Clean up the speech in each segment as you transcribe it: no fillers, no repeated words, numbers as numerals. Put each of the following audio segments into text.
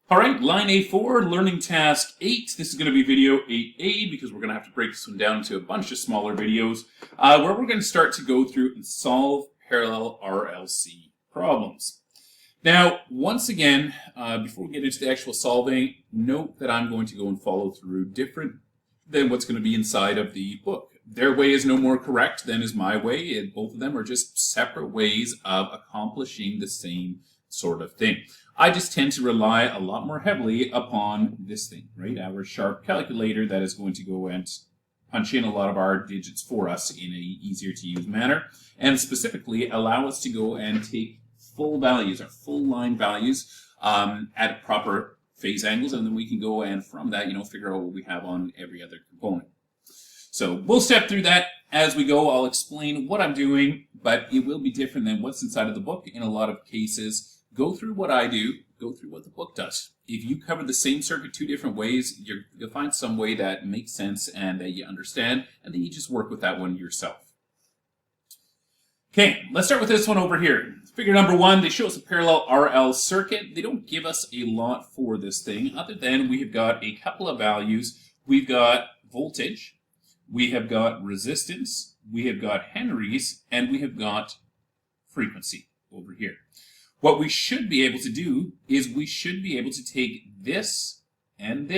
All right, line A4, learning task 8. This is going to be video 8a because we're going to have to break this one down into a bunch of smaller videos where we're going to start to go through and solve parallel RLC problems. Now, once again, before we get into the actual solving, note that I'm going to go and follow through different than what's going to be inside of the book. Their way is no more correct than is my way, and both of them are just separate ways of accomplishing the same sort of thing. I just tend to rely a lot more heavily upon this thing, right? Our sharp calculator that is going to go and punch in a lot of our digits for us in a easier to use manner, and specifically allow us to go and take full values, our full line values at proper phase angles, and then we can go and from that, figure out what we have on every other component. So we'll step through that as we go. I'll explain what I'm doing, but it will be different than what's inside of the book in a lot of cases. Go through what I do, go through what the book does. If you cover the same circuit two different ways, you'll find some way that makes sense and that you understand, and then you just work with that one yourself. Okay, let's start with this one over here. Figure number 1, they show us a parallel RL circuit. They don't give us a lot for this thing, other than we have got a couple of values. We've got voltage, we have got resistance, we have got henries, and we have got frequency over here. What we should be able to do is we should be able to take this, and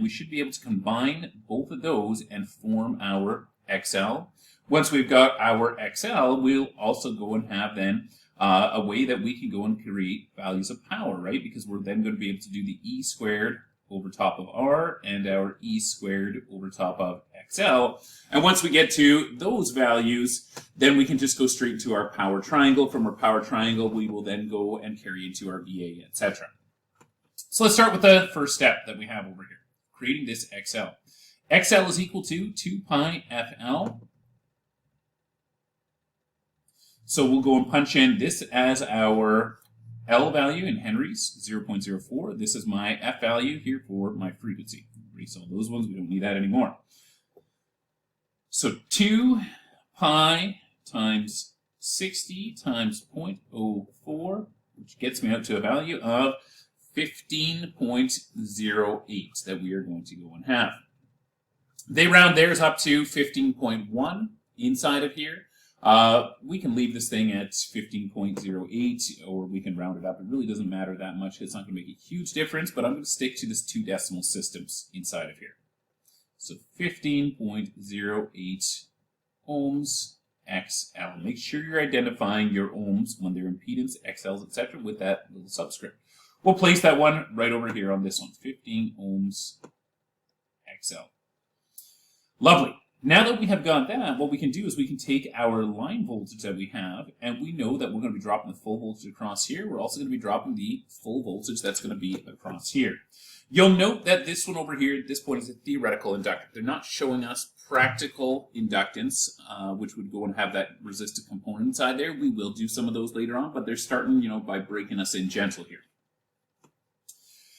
we should be able to combine both of those and form our XL. Once we've got our XL, we'll also go and have then a way that we can go and create values of power, right? Because we're then going to be able to do the E squared over top of R and our E squared over top of XL. And once we get to those values, then we can just go straight to our power triangle. From our power triangle, we will then go and carry into our VA, etc. So let's start with the first step that we have over here, creating this XL. XL is equal to 2 pi FL. So we'll go and punch in this as our L value in henries, 0.04. This is my F value here for my frequency. Erase all those ones, we don't need that anymore. So 2 pi times 60 times 0.04, which gets me out to a value of 15.08 that we are going to go and have. They round theirs up to 15.1 inside of here. We can leave this thing at 15.08, or we can round it up. It really doesn't matter that much. It's not going to make a huge difference, but I'm going to stick to this 2 decimal systems inside of here. So 15.08 ohms XL. Make sure you're identifying your ohms when they're impedance, XLs, etc. with that little subscript. We'll place that one right over here on this one, 15 ohms XL. Lovely. Now that we have got that, what we can do is we can take our line voltage that we have, and we know that we're going to be dropping the full voltage across here. We're also going to be dropping the full voltage that's going to be across here. You'll note that this one over here at this point is a theoretical inductor. They're not showing us practical inductance, which would go and have that resistive component inside there. We will do some of those later on, but they're starting, by breaking us in gentle here.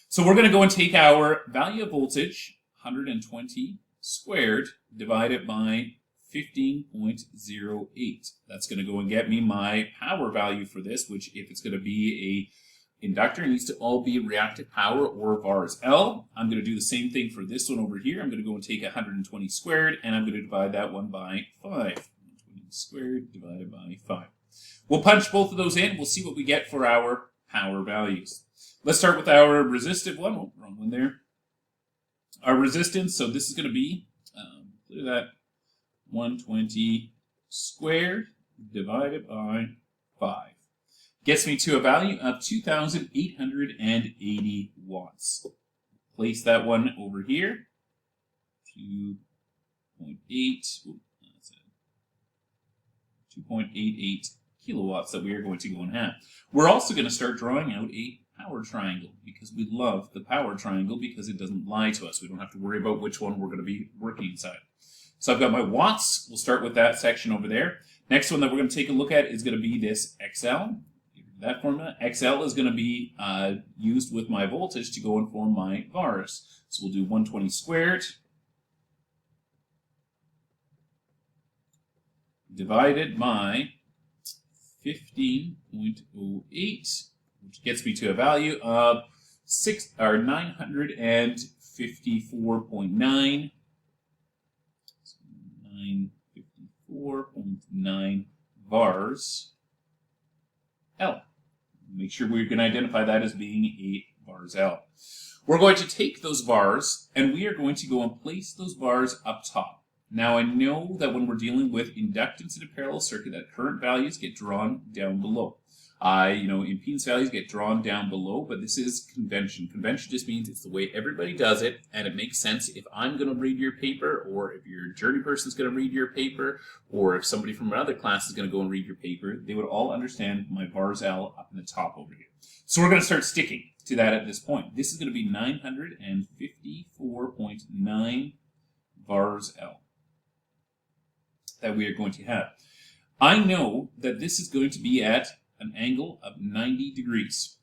So we're going to go and take our value of voltage, 120 squared, divided by 15.08. That's going to go and get me my power value for this, which if it's going to be a inductor, it needs to all be reactive power or VARs L. I'm going to do the same thing for this one over here. I'm going to go and take 120 squared, and I'm going to divide that one by 5. 120 squared divided by 5. We'll punch both of those in. We'll see what we get for our power values. Let's start with our resistive one. Oh, wrong one there. Our resistance, so this is going to be, look at that, 120 squared divided by 5. Gets me to a value of 2,880 watts. Place that one over here. 2.88 kilowatts that we are going to go and have. We're also going to start drawing out a power triangle because we love the power triangle because it doesn't lie to us. We don't have to worry about which one we're going to be working inside. So I've got my watts. We'll start with that section over there. Next one that we're going to take a look at is going to be this XL. That formula, XL is going to be used with my voltage to go and form my VARs. So we'll do 120 squared divided by 15.08, which gets me to a value of 954.9. 954.9 vars L. Make sure we're going to identify that as being 8 vars L. We're going to take those vars and we are going to go and place those vars up top. Now I know that when we're dealing with inductance in a parallel circuit, that current values get drawn down below. Impedance values get drawn down below, but this is convention. Convention just means it's the way everybody does it, and it makes sense if I'm going to read your paper, or if your journey person is going to read your paper, or if somebody from another class is going to go and read your paper, they would all understand my vars L up in the top over here. So we're going to start sticking to that at this point. This is going to be 954.9 vars L that we are going to have. I know that this is going to be at an angle of 90 degrees.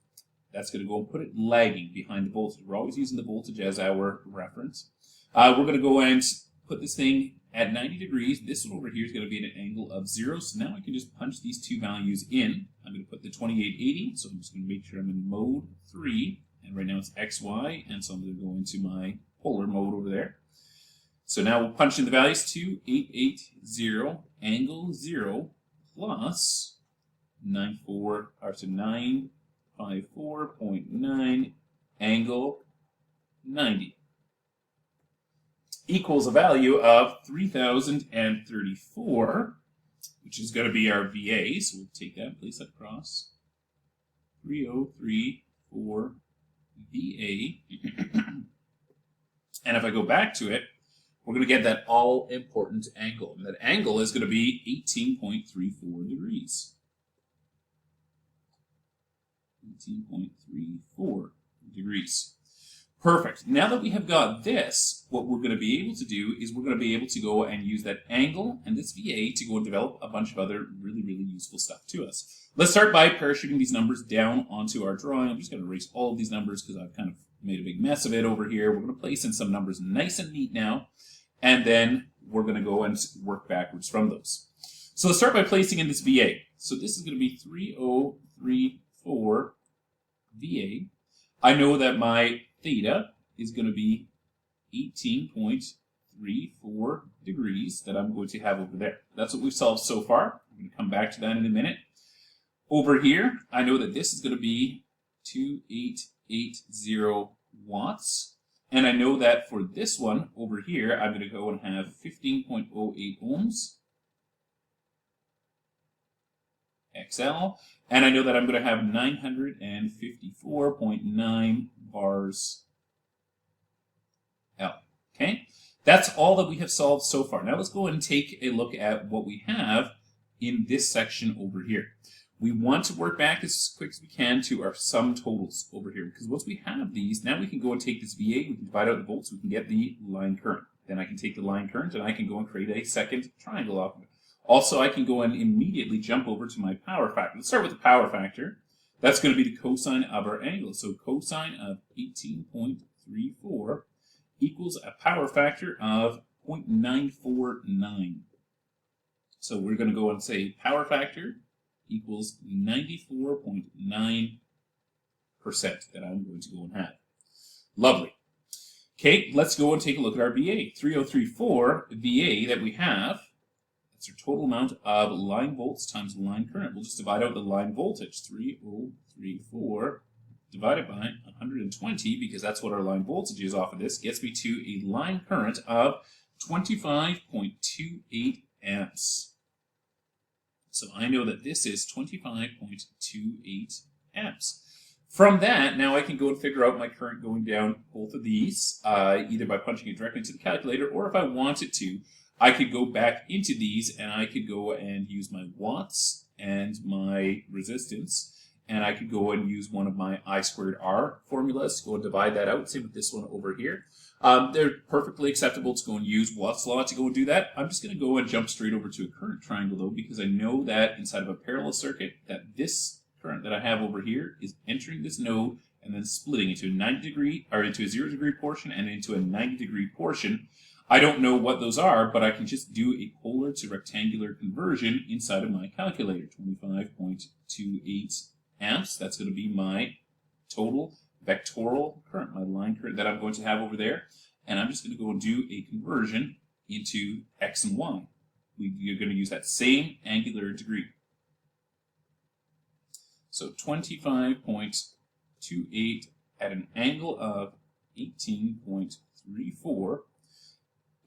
That's going to go and put it lagging behind the voltage. We're always using the voltage as our reference. We're going to go and put this thing at 90 degrees. This one over here is going to be at an angle of 0. So now I can just punch these two values in. I'm going to put the 2880. So I'm just going to make sure I'm in mode 3. And right now it's XY. And so I'm going to go into my polar mode over there. So now we'll punch in the values. 2880 angle 0 plus 954.9 angle 90 equals a value of 3034, which is going to be our VA. So we'll take that and place that across. 3034 VA. And if I go back to it, we're going to get that all-important angle. And that angle is going to be 18.34 degrees. 18.34 degrees. Perfect. Now that we have got this, what we're going to be able to do is we're going to be able to go and use that angle and this VA to go and develop a bunch of other really, really useful stuff to us. Let's start by parachuting these numbers down onto our drawing. I'm just going to erase all of these numbers because I've kind of made a big mess of it over here. We're going to place in some numbers nice and neat now, and then we're going to go and work backwards from those. So let's start by placing in this VA. So this is going to be 3034 VA. I know that my theta is going to be 18.34 degrees that I'm going to have over there. That's what we've solved so far. I'm going to come back to that in a minute. Over here, I know that this is going to be 2880 watts. And I know that for this one over here, I'm going to go and have 15.08 ohms. XL, and I know that I'm going to have 954.9 bars L. Okay, that's all that we have solved so far. Now let's go and take a look at what we have in this section over here. We want to work back as quick as we can to our sum totals over here, because once we have these, now we can go and take this VA, we can divide out the volts, we can get the line current. Then I can take the line current and I can go and create a second triangle off of it. Also, I can go and immediately jump over to my power factor. Let's start with the power factor. That's going to be the cosine of our angle. So cosine of 18.34 equals a power factor of 0.949. So we're going to go and say power factor equals 94.9% that I'm going to go and have. Lovely. Okay, let's go and take a look at our VA. 3034 VA that we have. That's our total amount of line volts times line current. We'll just divide out the line voltage. 3034 divided by 120, because that's what our line voltage is off of this, gets me to a line current of 25.28 amps. So I know that this is 25.28 amps. From that, now I can go and figure out my current going down both of these, either by punching it directly into the calculator, or if I wanted to, I could go back into these and I could go and use my watts and my resistance, and I could go and use one of my I squared R formulas to go and divide that out. Same with this one over here. They're perfectly acceptable to go and use Watt's law to go and do that. I'm just going to go and jump straight over to a current triangle though, because I know that inside of a parallel circuit that this current that I have over here is entering this node and then splitting into a 90 degree, or into a 0 degree portion and into a 90 degree portion. I don't know what those are, but I can just do a polar to rectangular conversion inside of my calculator. 25.28 amps. That's going to be my total vectoral current, my line current that I'm going to have over there. And I'm just going to go and do a conversion into X and Y. You're going to use that same angular degree. So 25.28 at an angle of 18.34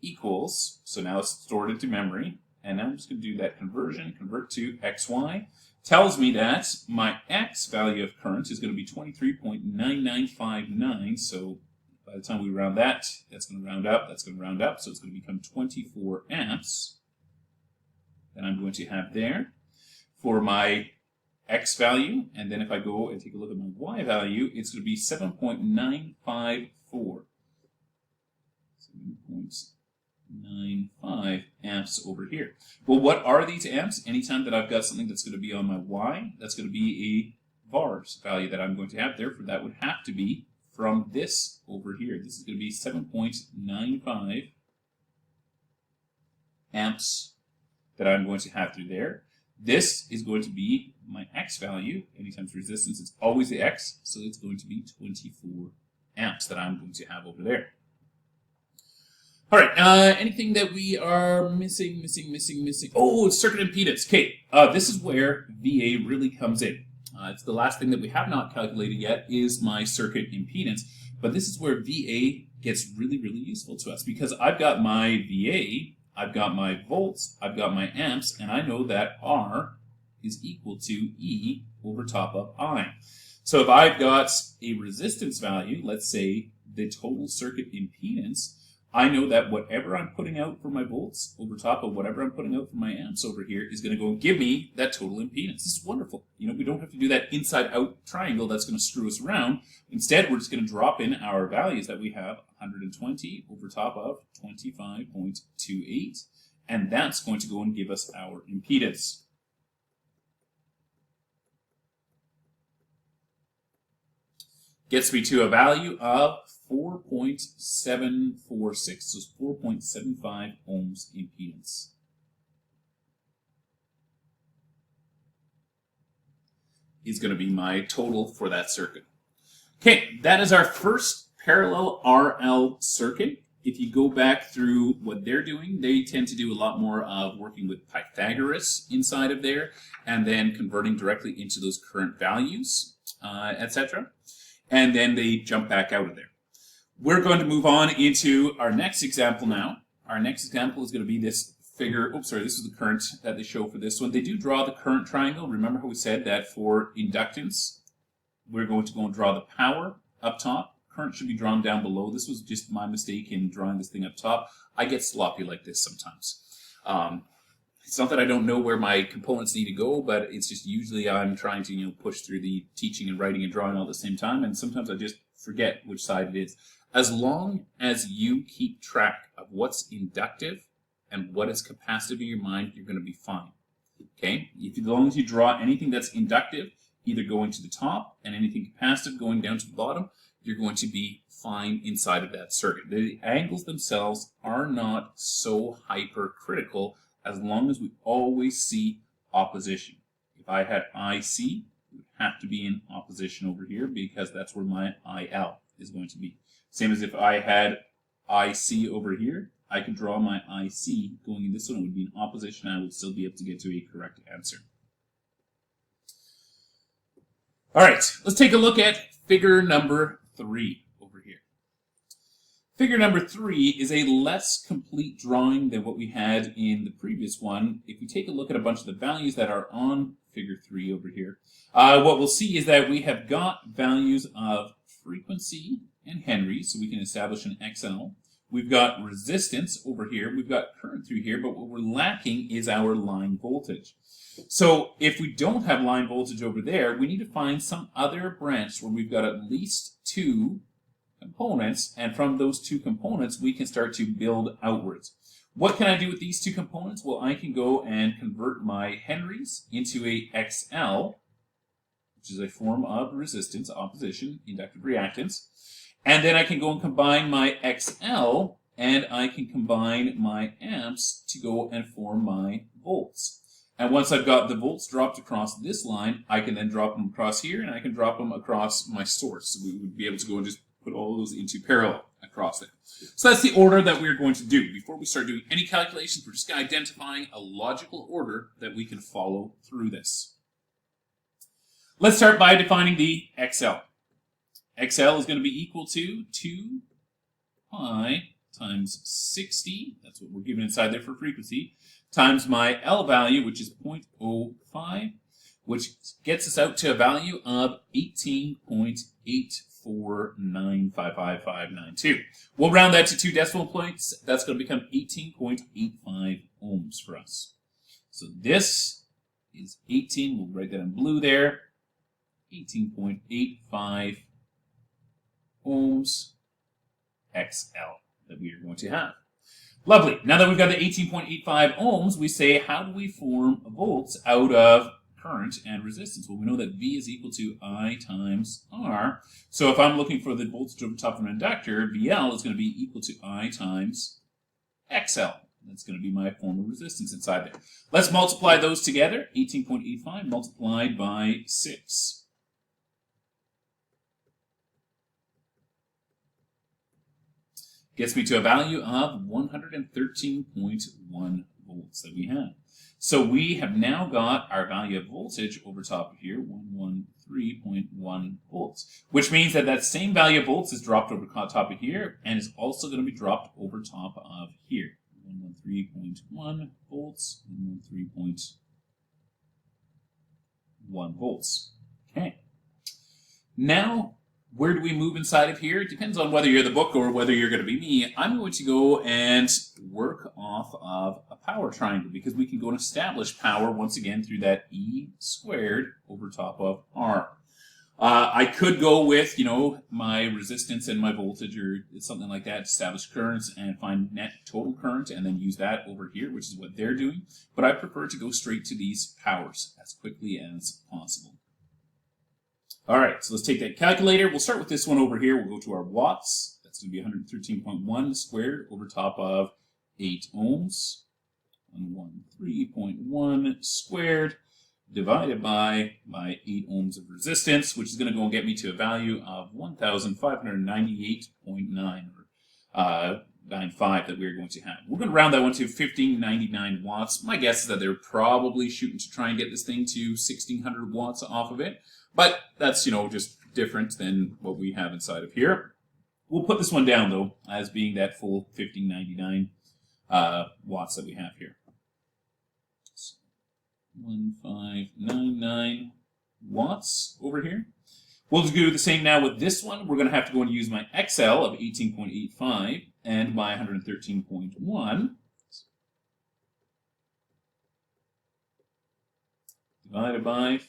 equals, so now it's stored into memory, and now I'm just going to do that conversion, convert to XY. Tells me that my X value of current is going to be 23.9959, so by the time we round that, that's going to round up, that's going to round up, so it's going to become 24 amps that I'm going to have there for my X value, and then if I go and take a look at my Y value, it's going to be 7.954. 7.95 amps over here. Well, what are these amps? Anytime that I've got something that's going to be on my Y, that's going to be a VARs value that I'm going to have. Therefore, that would have to be from this over here. This is going to be 7.95 amps that I'm going to have through there. This is going to be my X value. Anytime it's resistance, it's always the X, so it's going to be 24 amps that I'm going to have over there. All right, anything that we are missing? Oh, it's circuit impedance. Okay, this is where VA really comes in. It's the last thing that we have not calculated yet is my circuit impedance, but this is where VA gets really, really useful to us because I've got my VA, I've got my volts, I've got my amps, and I know that R is equal to E over top of I. So if I've got a resistance value, let's say the total circuit impedance, I know that whatever I'm putting out for my volts over top of whatever I'm putting out for my amps over here is going to go and give me that total impedance. This is wonderful. You know, we don't have to do that inside-out triangle that's going to screw us around. Instead, we're just going to drop in our values that we have, 120 over top of 25.28, and that's going to go and give us our impedance. Gets me to a value of 4.746, so it's 4.75 ohms impedance. Is going to be my total for that circuit. Okay, that is our first parallel RL circuit. If you go back through what they're doing, they tend to do a lot more of working with Pythagoras inside of there, and then converting directly into those current values, etc. And then they jump back out of there. We're going to move on into our next example now. Our next example is going to be this figure. Oops, sorry, this is the current that they show for this one. They do draw the current triangle. Remember how we said that for inductance, we're going to go and draw the power up top. Current should be drawn down below. This was just my mistake in drawing this thing up top. I get sloppy like this sometimes. It's not that I don't know where my components need to go, but it's just usually I'm trying to push through the teaching and writing and drawing all at the same time, and sometimes I just forget which side it is. As long as you keep track of what's inductive and what is capacitive in your mind, you're going to be fine. Okay? As long as you draw anything that's inductive, either going to the top, and anything capacitive going down to the bottom, you're going to be fine inside of that circuit. The angles themselves are not so hypercritical as long as we always see opposition. If I had IC, it would have to be in opposition over here because that's where my IL is going to be. Same as if I had IC over here, I could draw my IC going in this one. It would be in opposition, and I would still be able to get to a correct answer. All right, let's take a look at figure number 3 over here. Figure number 3 is a less complete drawing than what we had in the previous one. If we take a look at a bunch of the values that are on figure 3 over here, what we'll see is that we have got values of frequency and Henry, so we can establish an XL. We've got resistance over here. We've got current through here, but what we're lacking is our line voltage. So if we don't have line voltage over there, we need to find some other branch where we've got at least 2 components, and from those 2 components, we can start to build outwards. What can I do with these 2 components? Well, I can go and convert my Henrys into a XL, which is a form of resistance, opposition, inductive reactance. And then I can go and combine my XL, and I can combine my amps to go and form my volts. And once I've got the volts dropped across this line, I can then drop them across here, and I can drop them across my source. So we would be able to go and just put all those into parallel across there. So that's the order that we're going to do. Before we start doing any calculations, we're just identifying a logical order that we can follow through this. Let's start by defining the XL. XL is going to be equal to 2 pi times 60, that's what we're given inside there for frequency, times my L value, which is 0.05, which gets us out to a value of 18.849555592. We'll round that to 2 decimal points. That's going to become 18.85 ohms for us. So this is 18, we'll write that in blue there, 18.85 ohms XL that we are going to have. Lovely. Now that we've got the 18.85 ohms, we say, how do we form volts out of current and resistance? Well, we know that V is equal to I times R. So if I'm looking for the voltage over top of an inductor, VL is going to be equal to I times XL. That's going to be my form of resistance inside there. Let's multiply those together. 18.85 multiplied by 6. Gets me to a value of 113.1 volts that we have. So we have now got our value of voltage over top of here, 113.1 volts, which means that that same value of volts is dropped over top of here and is also going to be dropped over top of here. 113.1 volts, 113.1 volts. Okay. Now, where do we move inside of here? It depends on whether you're the book or whether you're going to be me. I'm going to go and work off of a power triangle because we can go and establish power once again through that E squared over top of R. I could go with, my resistance and my voltage or something like that, establish currents and find net total current and then use that over here, which is what they're doing. But I prefer to go straight to these powers as quickly as possible. All right, so let's take that calculator. We'll start with this one over here. We'll go to our watts. That's going to be 113.1 squared over top of 8 ohms. 113.1 squared divided by 8 ohms of resistance, which is going to go and get me to a value of 1,598.9 or 95 that we're going to have. We're going to round that one to 1599 watts. My guess is that they're probably shooting to try and get this thing to 1600 watts off of it. But that's, just different than what we have inside of here. We'll put this one down, though, as being that full 1599 watts that we have here. So 1599 watts over here. We'll do the same now with this one. We're going to have to go and use my XL of 18.85 and my 113.1. Divided by,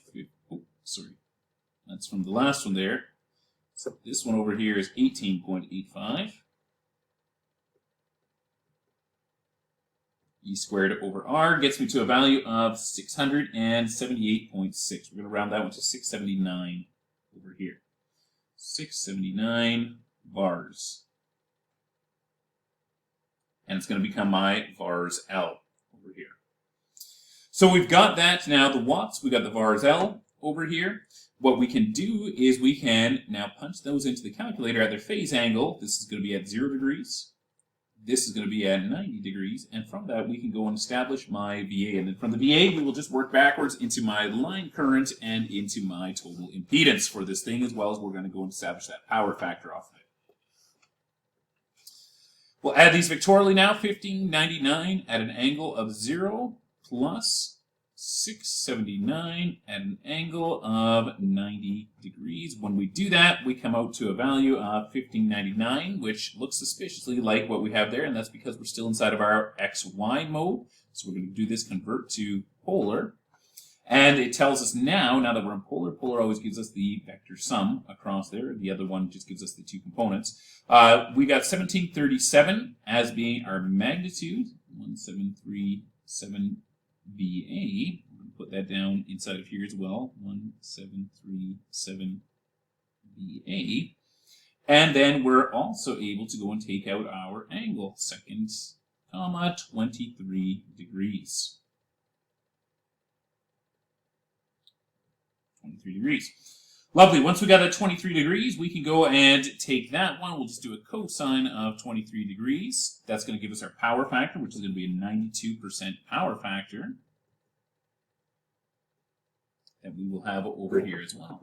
that's from the last one there. So this one over here is 18.85. E squared over R gets me to a value of 678.6. We're going to round that one to 679 over here. 679 bars. And it's going to become my vars L over here. So we've got that now, the watts, we've got the vars L over here. What we can do is we can now punch those into the calculator at their phase angle. This is going to be at 0 degrees. This is going to be at 90 degrees. And from that, we can go and establish my VA. And then from the VA, we will just work backwards into my line current and into my total impedance for this thing, as well as we're going to go and establish that power factor off of it. We'll add these vectorially now. 1599 at an angle of 0 plus 679 at an angle of 90 degrees. When we do that, we come out to a value of 1599, which looks suspiciously like what we have there, and that's because we're still inside of our XY mode. So we're going to do this convert to polar. And it tells us now that we're in polar, polar always gives us the vector sum across there. The other one just gives us the two components. We got 1737 as being our magnitude, 1737 VA. I'm going to put that down inside of here as well, 1737 VA. And then we're also able to go and take out our angle, 23 degrees. 23 degrees. Lovely. Once we got at 23 degrees, we can go and take that one. We'll just do a cosine of 23 degrees. That's going to give us our power factor, which is going to be a 92% power factor that we will have over here as well.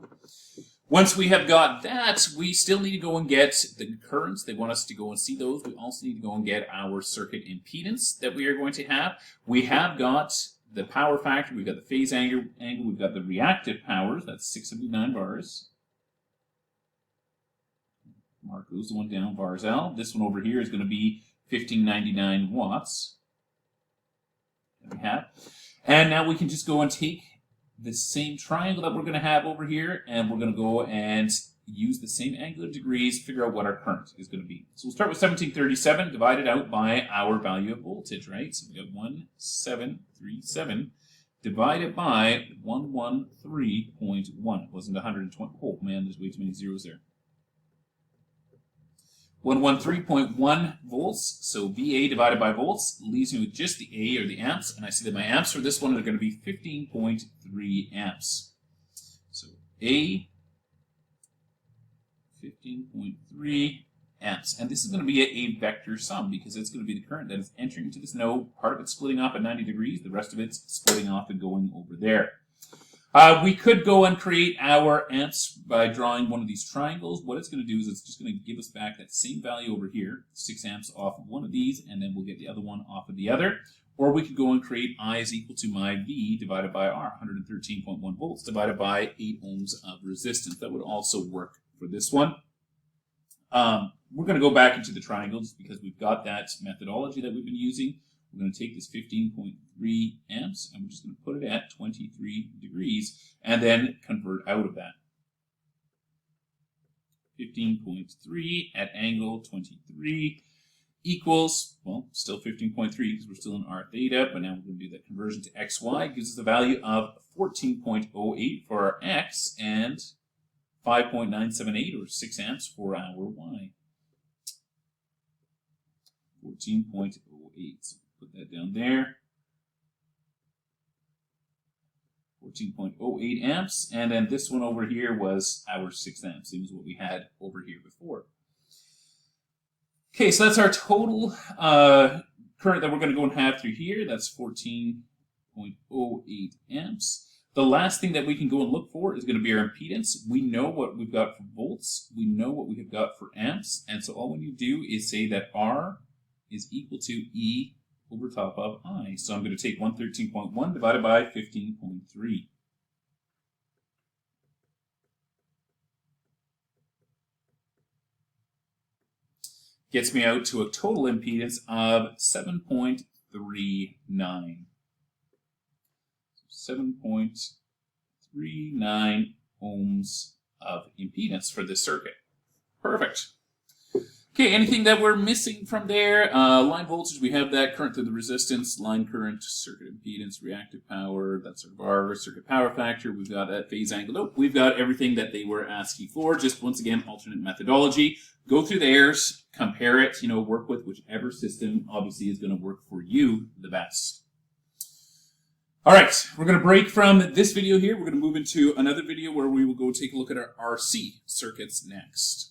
Once we have got that, we still need to go and get the currents. They want us to go and see those. We also need to go and get our circuit impedance that we are going to have. We have got the power factor, we've got the phase angle, we've got the reactive powers, that's 679 bars. Mark goes the one down, bars L. This one over here is going to be 1599 watts. That we have. And now we can just go and take the same triangle that we're going to have over here, and we're going to go and use the same angular degrees, figure out what our current is going to be. So we'll start with 1737 divided out by our value of voltage, right? So we got 1737 divided by 113.1. It wasn't 120. Oh man, there's way too many zeros there. 113.1 volts. So VA divided by volts leaves me with just the A, or the amps, and I see that my amps for this one are going to be 15.3 amps. So A, 15.3 amps. And this is going to be a vector sum because it's going to be the current that is entering into this node. Part of it's splitting off at 90 degrees. The rest of it's splitting off and going over there. We could go and create our amps by drawing one of these triangles. What it's going to do is it's just going to give us back that same value over here, 6 amps off of one of these, and then we'll get the other one off of the other. Or we could go and create I is equal to my V divided by R, 113.1 volts divided by 8 ohms of resistance. That would also work for this one. We're going to go back into the triangles because we've got that methodology that we've been using. We're going to take this 15.3 amps and we're just going to put it at 23 degrees and then convert out of that. 15.3 at angle 23 equals, well, still 15.3 because we're still in R theta, but now we're going to do that conversion to XY. It gives us the value of 14.08 for our X and 5.978 or 6 amps for our Y. 14.08. So put that down there. 14.08 amps. And then this one over here was our 6 amps. Same as what we had over here before. Okay, so that's our total current that we're going to go and have through here. That's 14.08 amps. The last thing that we can go and look for is going to be our impedance. We know what we've got for volts. We know what we have got for amps. And so all we need to do is say that R is equal to E over top of I. So I'm going to take 113.1 divided by 15.3. Gets me out to a total impedance of 7.39. 7.39 ohms of impedance for this circuit. Perfect. Okay, anything that we're missing from there? Line voltage, we have that. Current through the resistance, line current, circuit impedance, reactive power, that's our circuit power factor. We've got that phase angle. Nope, we've got everything that they were asking for. Just once again, alternate methodology. Go through theirs, compare it, work with whichever system obviously is going to work for you the best. All right, we're going to break from this video here. We're going to move into another video where we will go take a look at our RC circuits next.